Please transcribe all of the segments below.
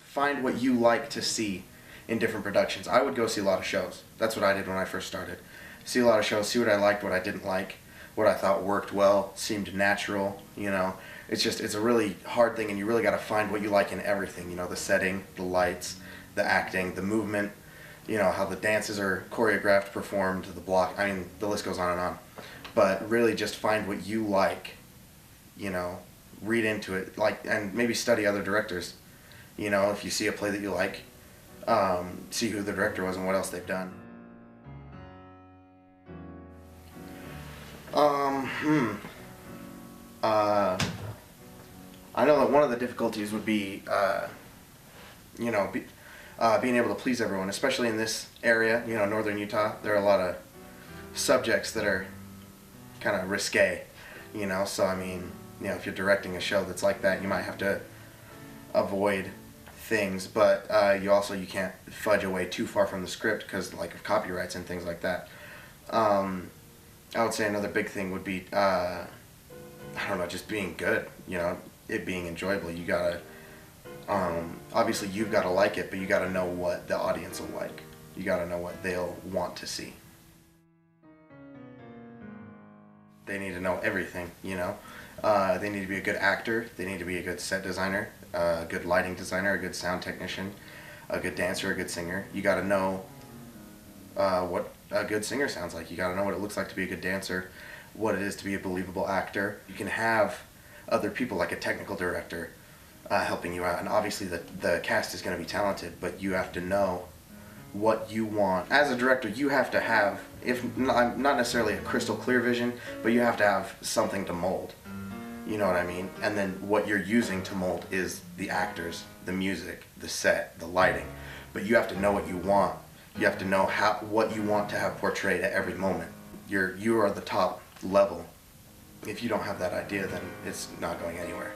find what you like to see in different productions. I would go see a lot of shows. That's what I did when I first started. See a lot of shows, see what I liked, what I didn't like, what I thought worked well, seemed natural, you know. It's a really hard thing, and you really got to find what you like in everything, you know, the setting, the lights, the acting, the movement, you know, how the dances are choreographed, performed, the block, I mean, the list goes on and on. But really just find what you like, you know, read into it, like, and maybe study other directors. You know, if you see a play that you like, see who the director was and what else they've done. I know that one of the difficulties would be, you know, being able to please everyone, especially in this area, you know, northern Utah. There are a lot of subjects that are kind of risque, you know, so I mean, you know, if you're directing a show that's like that, you might have to avoid things, but you can't fudge away too far from the script because like of copyrights and things like that. I would say another big thing would be, I don't know, just being good, you know, it being enjoyable. You gotta, obviously you've gotta like it, but you gotta know what the audience will like. You gotta know what they'll want to see. They need to know everything, you know. They need to be a good actor, they need to be a good set designer, a good lighting designer, a good sound technician, a good dancer, a good singer. You gotta know what a good singer sounds like. You gotta know what it looks like to be a good dancer, what it is to be a believable actor. You can have other people like a technical director helping you out, and obviously the cast is gonna be talented, but you have to know what you want. As a director, you have to have, if not necessarily a crystal clear vision, but you have to have something to mold. You know what I mean? And then what you're using to mold is the actors, the music, the set, the lighting. But you have to know what you want. You have to know what you want to have portrayed at every moment. You are the top level. If you don't have that idea, then it's not going anywhere.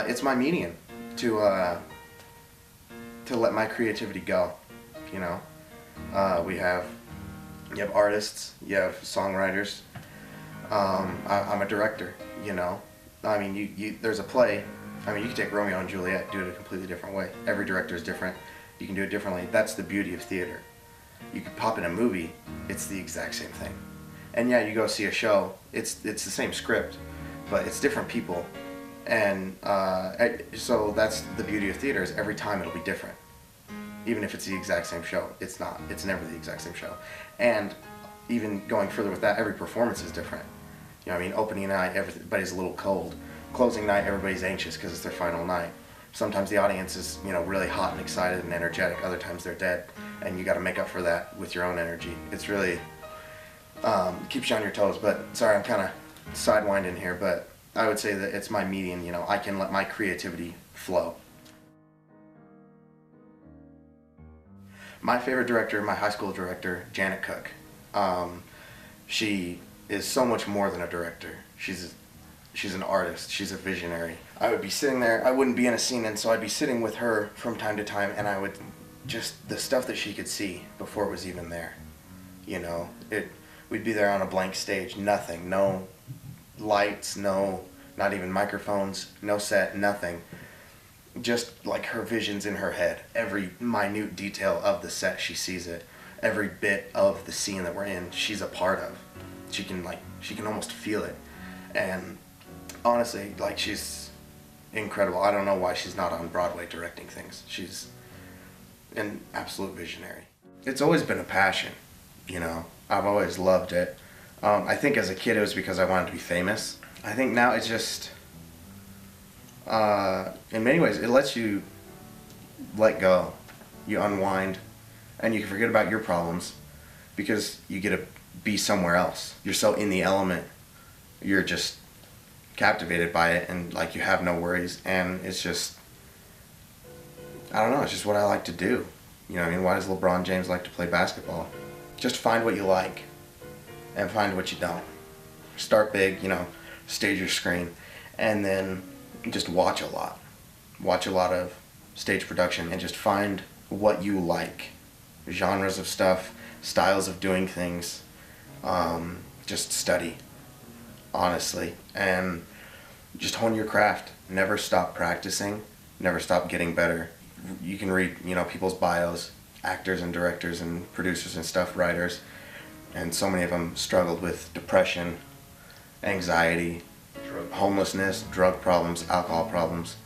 It's my medium to let my creativity go, you know. You have artists, you have songwriters. I'm a director, you know. I mean, there's a play. I mean, you can take Romeo and Juliet, do it a completely different way. Every director is different. You can do it differently. That's the beauty of theater. You could pop in a movie, it's the exact same thing. And yeah, you go see a show, it's the same script, but it's different people. And so that's the beauty of theater, is every time it'll be different. Even if it's the exact same show, it's not. It's never the exact same show. And even going further with that, every performance is different. You know what I mean? Opening night, everybody's a little cold. Closing night, everybody's anxious because it's their final night. Sometimes the audience is, you know, really hot and excited and energetic. Other times they're dead, and you got to make up for that with your own energy. It's really keeps you on your toes. But sorry, I'm kind of sidewinding here, but I would say that it's my medium. You know, I can let my creativity flow. My favorite director, my high school director, Janet Cook. She is so much more than a director. She's an artist. She's a visionary. I would be sitting there. I wouldn't be in a scene, and so I'd be sitting with her from time to time, and I would just, the stuff that she could see before it was even there. You know, we'd be there on a blank stage, nothing, no lights, not even microphones, no set, nothing. Just like her visions in her head. Every minute detail of the set, she sees it. Every bit of the scene that we're in, she's a part of. She can almost feel it. And honestly, like, she's incredible. I don't know why she's not on Broadway directing things. She's an absolute visionary. It's always been a passion, you know. I've always loved it. I think as a kid it was because I wanted to be famous. I think now it's just, in many ways, it lets you let go. You unwind, and you can forget about your problems because you get to be somewhere else. You're so in the element. You're just captivated by it, and like you have no worries, and it's just, I don't know, it's just what I like to do. You know what I mean? Why does LeBron James like to play basketball? Just find what you like and find what you don't. Start big, you know, stage your screen, and then just watch a lot. Watch a lot of stage production and just find what you like. Genres of stuff, styles of doing things. Just study, honestly, and just hone your craft. never stop practicing, never stop getting better. You can read, people's bios, actors and directors and producers and stuff, writers, and so many of them struggled with depression, anxiety, homelessness, drug problems, alcohol problems,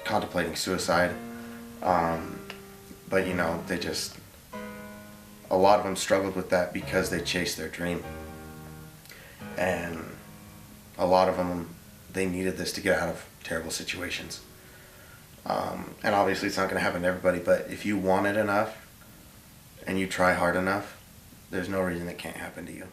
contemplating suicide. But they just, a lot of them struggled with that because they chased their dream. And a lot of them, they needed this to get out of terrible situations. And obviously it's not going to happen to everybody, but if you want it enough and you try hard enough, there's no reason it can't happen to you.